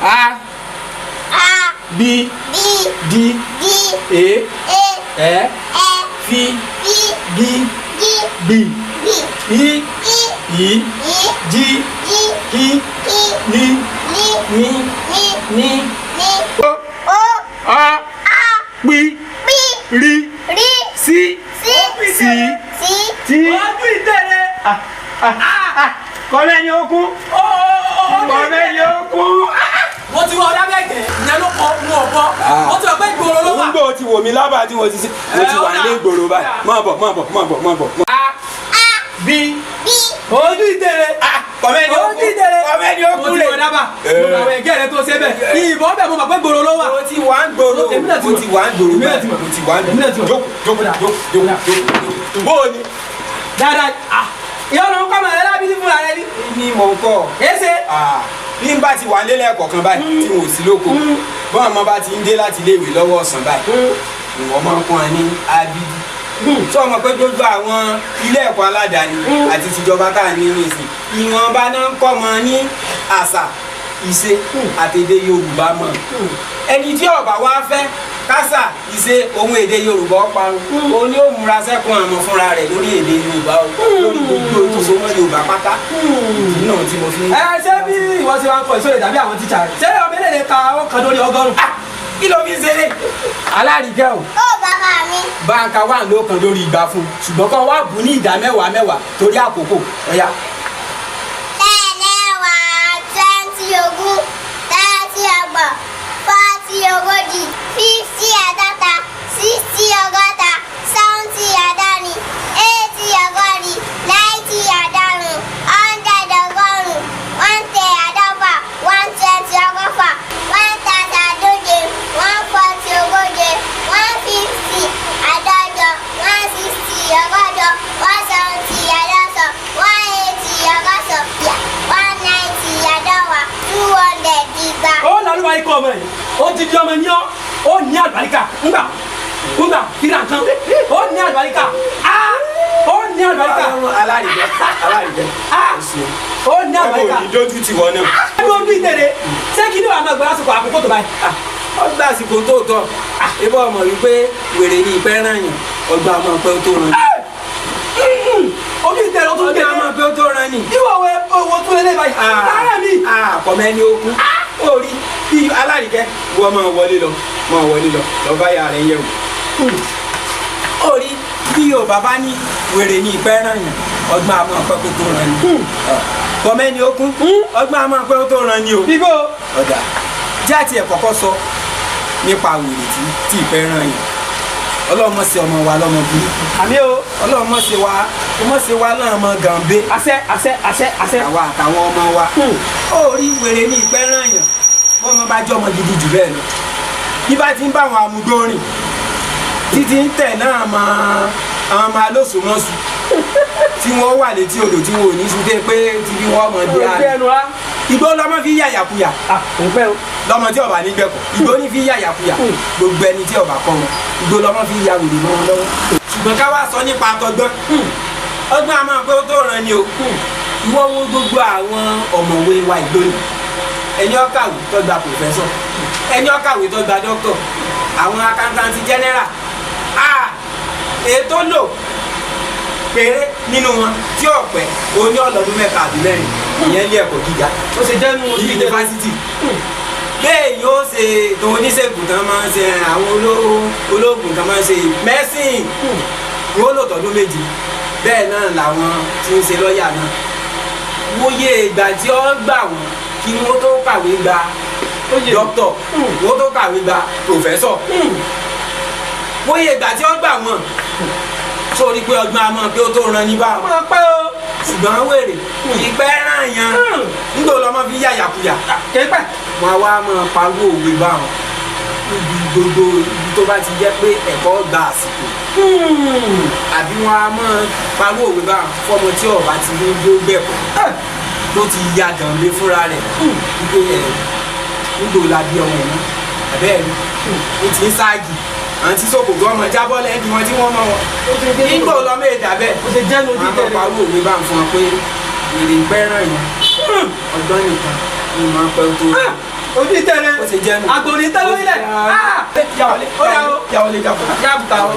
A B D E F G B I J K L N O A P R C T kọ́lẹ́ ni ó kún kọ́lẹ́ ni ó kún. mo ti wọ ọdá bẹ́ẹ̀gẹ̀ ìyẹn ló kọ mú ọ̀bọ mo ti wọ pé ìgboro ló wà. nígbà tí wò mí lábàá tí mo ti wà ní ìgboro báyìí máa bọ̀. A B ojú ìtẹ̀lẹ̀ kọ́lẹ́ ni ó kún kọ́lẹ́ ni ó mo kún ti lè. wọ dábà mo kàwé ẹ̀gẹ́ rẹ tó ṣe bẹ́ẹ̀ ìbọn bẹ́ẹ̀ mo mọ̀ pé ìgboro ló wà. mo ti wà ń gbòòrò jókòó bóòni. dáadáa ìyá ọ̀nà kọ́ mọ̀ ẹ́ lábí ní fúnra rẹ ní. ní mò ń kọ́ èsè. bí n bá ti wà lélẹ̀ kọ̀ọ̀kan báyìí tí mo sì lóko bọ́n àmọ́ bá ti ń dé láti iléèwé lọ́wọ́ ọ̀sán báyìí ìwọ̀n máa ń kún ẹ ní abidi. sọ ma pé gbogbo àwọn ilé ẹ̀kọ́ aládàáni àti tìjọba tá à ní nísìn ìwọ̀nba náà ń kọ́ mọ ní àṣà ìṣe àtèdè Yorùbá mọ̀ ẹni tí ọba wa fẹ́ kásà ìṣe ohun èdè Yorùbá parun òun ni ó múra sẹ́kùn àmọ́ fúnra rẹ̀ lórí èdè Yorùbá lórí gbogbo ètò ìṣòwò Yorùbá pátá ìdí náà tí mo fi ń. ṣé bí ìwọ ti wá ń kọ ìṣòro dàbí àwọn tíṣà rẹ ṣé ọmọ eléyìí ka ọkàn lórí 100. kí ló fi ń ṣeré alárìíkẹ́ o. ó bàbá mi. báńkà wà ló kan lórí igba fún ṣùgbọ́n kan wá bù ní ìdá mẹ́wàá torí àkókò ọ̀yà. tẹ́lẹ̀wá 20 ogún 30 ọgbọ̀n 40 ogójì 50 àádọ́ta 60 ọgọ́ta 70 àádọ́rin 80 ọgọ́rin 90 àádọ́rùn 100 ọgọ́rùn 110 àádọ́fà 120 ọgọ́fà 1000 àádóje 140 ogóje 150 àádọ́jọ 160 ọgọ́jọ 170 àádọ́sọ 180 ọgọ́sọ 190 àádọ́wà 200 igba. ó lálùbá ikọ̀ ọmọ yìí ó ti di ọmọ ní ó ní àlùbáríkà ńgbà fìlà nǹkan ó ní àlùbáríkà ó ní àlùbáríkà alárìíkẹ́ ó ní àlùbáríkà. ọmọ òní ti wọ náà. ẹ bí ojú ìtẹ̀lẹ̀ ṣé kí ni wàá máa gbọ́ lásìkò àkókò tó báyìí. ọgbà àsìkò tó tọ ibà ọmọ wípé wèrè ní ìpẹ́ ràn yàn ọgbà ọmọ pé ó tó ràn yàn. ojú ìtẹ̀lẹ̀ ó tún ọgbà ọmọ pé ó tó ràn yàn. ìwọ owó tún lélẹ̀ báyìí. lára mi. àkọ́mẹ́ni okun orí bí alárìíkẹ́ wọ́n máa wọlé lọ lọ́ba yà rẹ̀ yẹ̀ wò. orí bí Yorùbá bá ní wèrè ní ìpẹ́ ràn yàn ọgbà ọmọ pé ó tó ràn yàn. kọ́mẹ́ni okun ọgbà ọmọ pé ó tó ràn yàn o. bíbó. ọ̀dà jáàtì ẹ̀ kọ́kọ́ sọ nípa wèrè tí ìfẹ́ ràn yàn ọlọ́mọ sí ọmọ wa lọ́mọ bí. àmì o. ọlọ́mọ sí wa lọ́mọ gànbé. àṣẹ. àwa àtàwọn ọmọ wa. ó rí wèrè ní ìfẹ́ ràn yàn bọ́mọ bá jẹ́ ọmọ gidi jù bẹ́ẹ̀ lọ. bí bá ti ń bá àwọn amúgbó rìn títí ń tẹ̀ náà àwọn ọmọ alóṣùmọ́sù tí wọ́n wà létí odò tí wọ́n ò ní sùté pé tí bí wọ́n mọ̀ dé àná. Ìgbó lọmọ fi yàyàkuyà lọmọ tí ọba nígbẹ̀kọ̀ ìgbó ní fi yàyàkuyà gbogbo ẹni tí ọba kọ́ wọn ìgbó lọmọ fi ya wèrè mọ́ wọn lọ́wọ́. ṣùgbọ́n ká wá sọ nípa tọgbọ́n ọgbọ́n a máa pé ó tó ràn ní o ìwọ wo gbogbo àwọn ọ̀mọ̀wé wa ìgbóni ẹni ó kàwé tó gba pòfẹ́sọ̀ ẹni ó kàwé tó gba dókítọ̀ àwọn akántàntì jẹ́nẹ́rà ètò lò péré nínú wọn tí ọ̀pẹ oní ọlọ́dún mẹ́ta àbí mẹ́rin ìyẹn ilé ẹ̀kọ́ gíga ó ṣe jẹ́ nínú yunifásitì bẹ́ẹ̀ yóò ṣe tó oníṣègùn tán máa ń ṣe àwọn olóògùn tán máa ń ṣe mẹ́sìn wọ́n lò tọdún méjì bẹ́ẹ̀ náà làwọn tí ń ṣe lọ́ọ̀yà náà wòye ìgbà tí ó gbà wọ́n kí wọ́n tó kàwé gba dókítọ̀ wọ́n tó kàwé gba pòfẹ́sọ̀ wòye ìgbà tí ó gbà wọ́n sórí pé ọgbọ́n a máa pé ó tó ran ní báwọn. máa pẹ́ o. ṣùgbọ́n wèrè ìpẹ́ ràn yàn nígbà lọ́mọ fi yàyàkuyà. kéèpẹ́. wọn wá máa pariwo òwe báwọn níbi gbogbo ibi tó bá ti jẹ́ pé ẹ̀kọ́ gba àsìkò. àbí wọn á máa pariwo òwe báwọn fọmọ tí ọba ti ní gbó gbẹ̀kọ́ tó ti ya gànlé fúnra rẹ̀ wípé nígbò la bí ọmọ yìí àbẹ́ẹ̀ ni ti ń ságì àǹtí sòkòtò ọmọ jábọ́ lẹ́yìn wọn tí wọ́n mọ wọn. nígbà ọlọmọ èdè abẹ wọn máa parọ́ òwe bá ń fún ọ pé èrè ń pẹ́ ràn yín ọgbọ́n nìkan ni màá pẹ́ tó. ojú tẹ̀lé ó ṣe jẹ́ nù. àgbòrí tẹ́lẹ̀ orílẹ̀ yàwọlé ó yà ó yàwọlé gàbọ̀. yà bùkà ó.